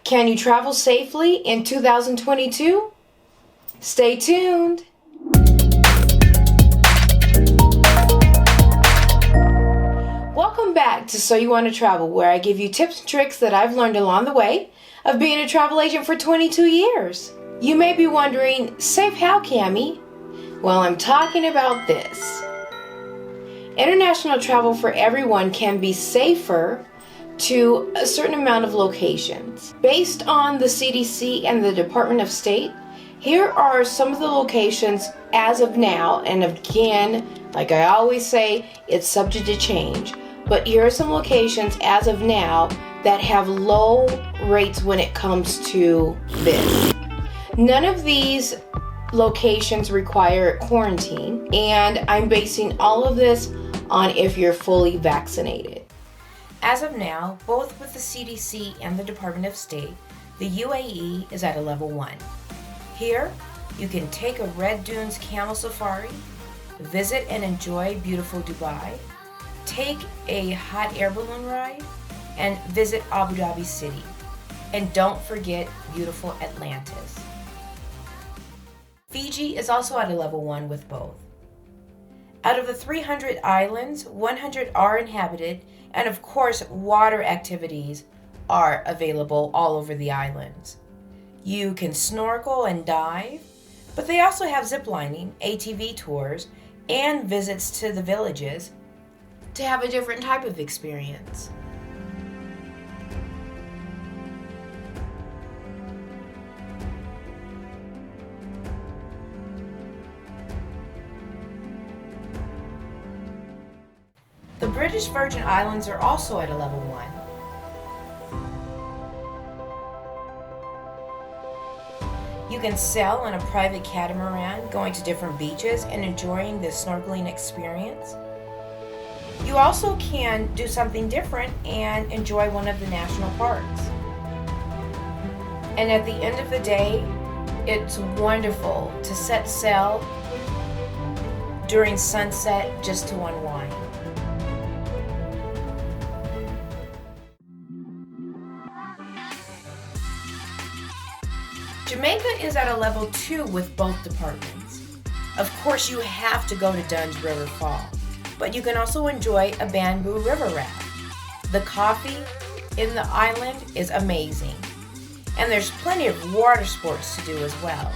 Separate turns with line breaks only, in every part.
Can you travel safely in 2022? Stay tuned. Welcome back to So You Want to Travel, where I give you tips and tricks that I've learned along the way of being a travel agent for 22 years. You may be wondering, safe how, Cammie? Well, I'm talking about this. International travel for everyone can be safer to a certain amount of locations. Based on the CDC and the Department of State, here are some of the locations as of now, and again, like I always say, it's subject to change, but here are some locations as of now that have low rates when it comes to this. None of these locations require quarantine, and I'm basing all of this on if you're fully vaccinated. As of now, both with the CDC and the Department of State, the UAE is at a level 1. Here, you can take a Red Dunes camel safari, visit and enjoy beautiful Dubai, take a hot air balloon ride, and visit Abu Dhabi City. And don't forget beautiful Atlantis. Fiji is also at a level 1 with both. Out of the 300 islands, 100 are inhabited, and of course, water activities are available all over the islands. You can snorkel and dive, but they also have zip lining, ATV tours, and visits to the villages to have a different type of experience. The British Virgin Islands are also at a level 1. You can sail on a private catamaran, going to different beaches and enjoying the snorkeling experience. You also can do something different and enjoy one of the national parks. And at the end of the day, it's wonderful to set sail during sunset just to unwind. Jamaica is at a level 2 with both departments. Of course, you have to go to Dunn's River Fall, but you can also enjoy a bamboo river raft. The coffee in the island is amazing, and there's plenty of water sports to do as well.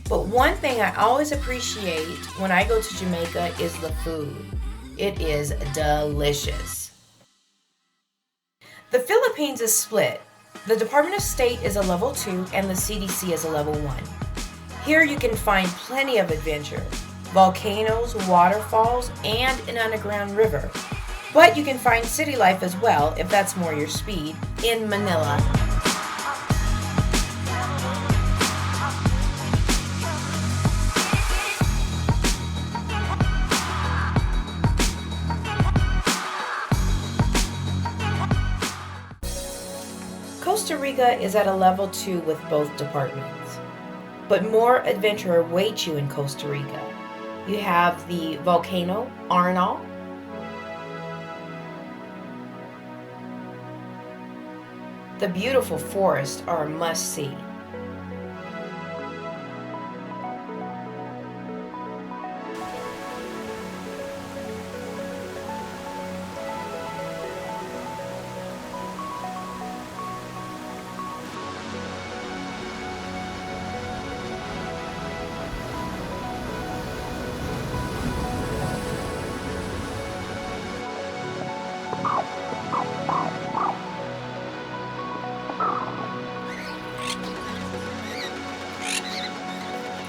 But one thing I always appreciate when I go to Jamaica is the food. It is delicious. The Philippines is split. The Department of State is a level 2 and the CDC is a level 1. Here you can find plenty of adventure, volcanoes, waterfalls, and an underground river. But you can find city life as well, if that's more your speed, in Manila. Costa Rica is at a level 2 with both departments, but more adventure awaits you in Costa Rica. You have the volcano Arenal, the beautiful forests are a must-see.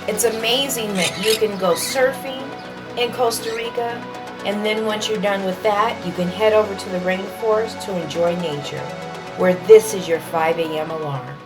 It's amazing that you can go surfing in Costa Rica, and then once you're done with that, you can head over to the rainforest to enjoy nature, where this is your 5 a.m. alarm.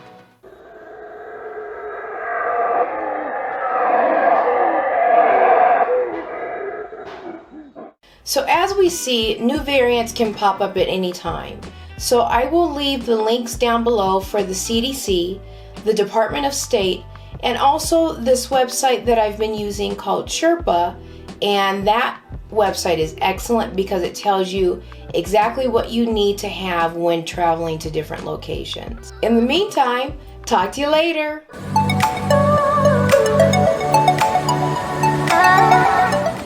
So as we see, new variants can pop up at any time. So I will leave the links down below for the CDC, the Department of State, and also this website that I've been using called SHERPA And that website is excellent because it tells you exactly what you need to have when traveling to different locations. In the meantime, talk to you later.